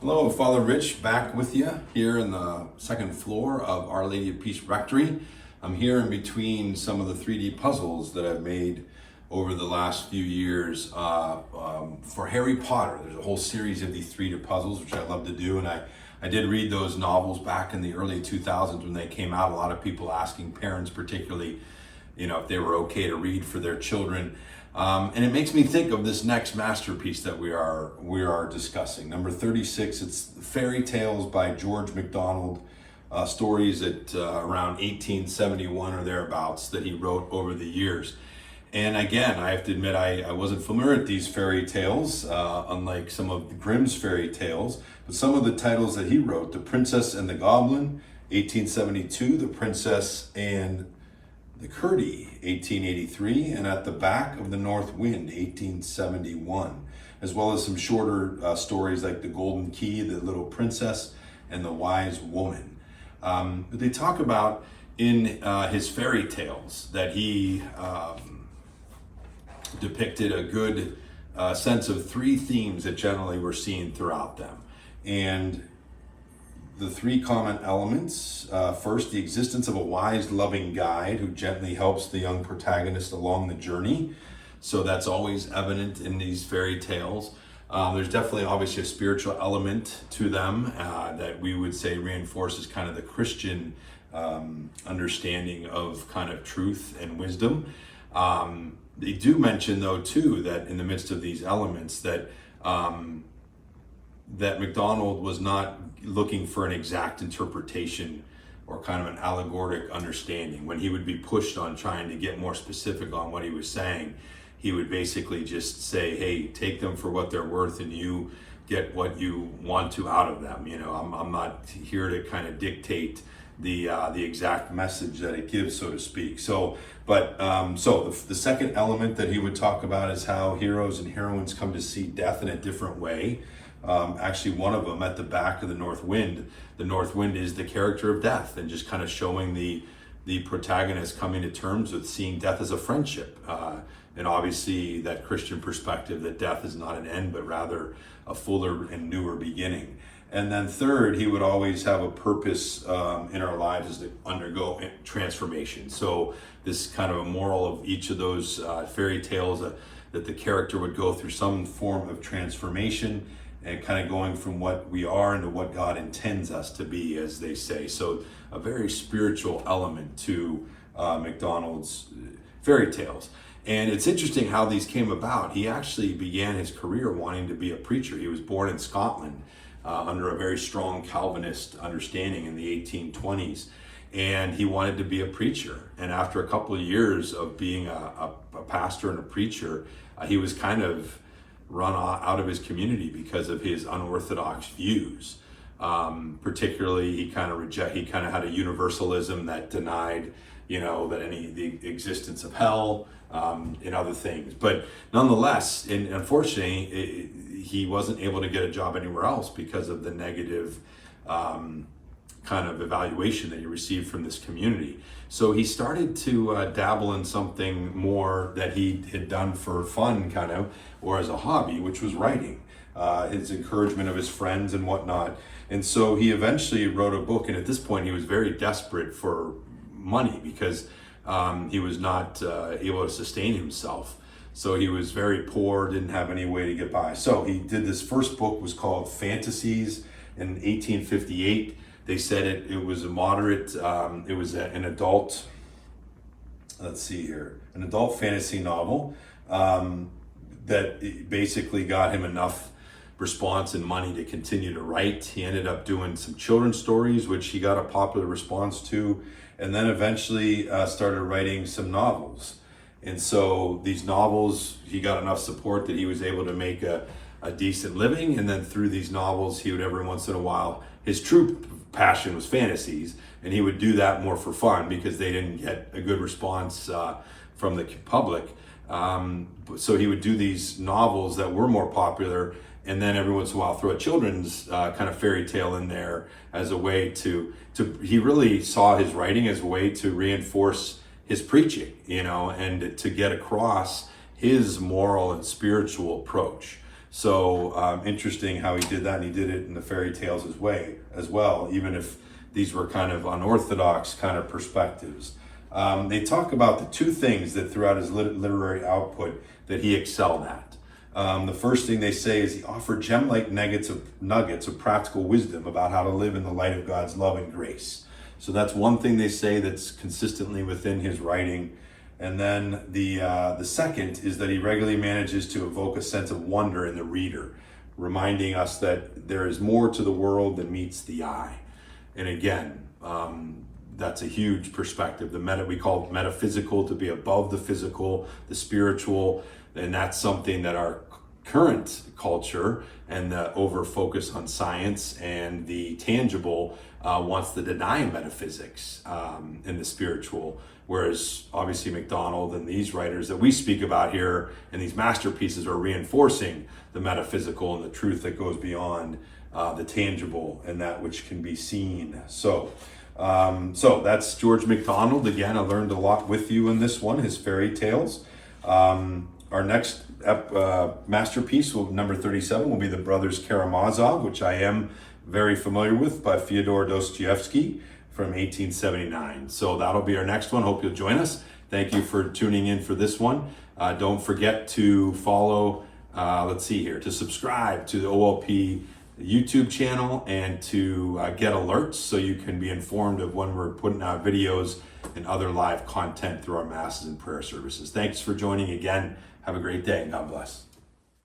Hello, Father Rich, back with you here in the second floor of Our Lady of Peace Rectory. I'm here in between some of the 3D puzzles that I've made over the last few years for Harry Potter. There's a whole series of these 3D puzzles, which I love to do, and I did read those novels back in the early 2000s when they came out. A lot of people asking parents particularly, if they were okay to read for their children. And it makes me think of this next masterpiece that we are discussing. Number 36, it's Fairy Tales by George McDonald, stories at around 1871 or thereabouts that he wrote over the years. And again, I have to admit, I wasn't familiar with these fairy tales, unlike some of Grimm's fairy tales. But some of the titles that he wrote, The Princess and the Goblin, 1872, The Princess and the Curdy, 1883, and At the Back of the North Wind, 1871, as well as some shorter stories like The Golden Key, The Little Princess, and The Wise Woman. They talk about in his fairy tales that he depicted a good sense of three themes that generally were seen throughout them. And the three common elements, first, the existence of a wise, loving guide who gently helps the young protagonist along the journey. So that's always evident in these fairy tales. There's definitely obviously a spiritual element to them that we would say reinforces kind of the Christian understanding of kind of truth and wisdom. They do mention though too that in the midst of these elements that McDonald was not looking for an exact interpretation or kind of an allegoric understanding. When he would be pushed on trying to get more specific on what he was saying, he would basically just say, hey, take them for what they're worth and you get what you want to out of them. I'm not here to kind of dictate the exact message that it gives, so to speak. So the second element that he would talk about is how heroes and heroines come to see death in a different way. Actually, one of them, At the Back of the North Wind, the North Wind is the character of death, and just kind of showing the protagonist coming to terms with seeing death as a friendship, and obviously that Christian perspective that death is not an end but rather a fuller and newer beginning. And then third, he would always have a purpose in our lives is to undergo transformation. So this kind of a moral of each of those fairy tales that the character would go through some form of transformation and kind of going from what we are into what God intends us to be, as they say. So a very spiritual element to McDonald's fairy tales. And it's interesting how these came about. He actually began his career wanting to be a preacher. He was born in Scotland under a very strong Calvinist understanding in the 1820s. And he wanted to be a preacher. And after a couple of years of being a pastor and a preacher, he was kind of run out of his community because of his unorthodox views. Particularly, he kind of had a universalism that denied, the existence of hell and other things. But nonetheless, and unfortunately, he wasn't able to get a job anywhere else because of the negative kind of evaluation that he received from this community. So he started to dabble in something more that he had done for fun kind of, or as a hobby, which was writing, his encouragement of his friends and whatnot. And so he eventually wrote a book, and at this point he was very desperate for money because he was not able to sustain himself. So he was very poor, didn't have any way to get by. So he did this first book, was called Fantasies in 1858. They said it was a moderate, it was an adult, an adult fantasy novel that basically got him enough response and money to continue to write. He ended up doing some children's stories, which he got a popular response to, and then eventually started writing some novels. And so these novels, he got enough support that he was able to make a decent living. And then through these novels, he would every once in a while, his true passion was fantasies, and he would do that more for fun because they didn't get a good response from the public. So he would do these novels that were more popular, and then every once in a while throw a children's kind of fairy tale in there as a way to he really saw his writing as a way to reinforce his preaching, and to get across his moral and spiritual approach. So interesting how he did that, and he did it in the fairy tales as well, even if these were kind of unorthodox kind of perspectives. They talk about the two things that throughout his literary output that he excelled at. The first thing they say is he offered gem-like nuggets of practical wisdom about how to live in the light of God's love and grace. So that's one thing they say that's consistently within his writing. And then the second is that he regularly manages to evoke a sense of wonder in the reader, reminding us that there is more to the world than meets the eye. And again, that's a huge perspective. We call it metaphysical, to be above the physical, the spiritual, and that's something that our current culture and the over focus on science and the tangible wants to deny metaphysics and the spiritual, whereas obviously McDonald and these writers that we speak about here and these masterpieces are reinforcing the metaphysical and the truth that goes beyond the tangible and that which can be seen. So that's George MacDonald. Again, I learned a lot with you in this one, his fairy tales. Our next masterpiece, number 37, will be The Brothers Karamazov, which I am very familiar with, by Fyodor Dostoevsky from 1879. So that'll be our next one. Hope you'll join us. Thank you for tuning in for this one. Don't forget to follow, to subscribe to the OLP YouTube channel and to get alerts so you can be informed of when we're putting out videos and other live content through our masses and prayer services. Thanks for joining again. Have a great day and God bless.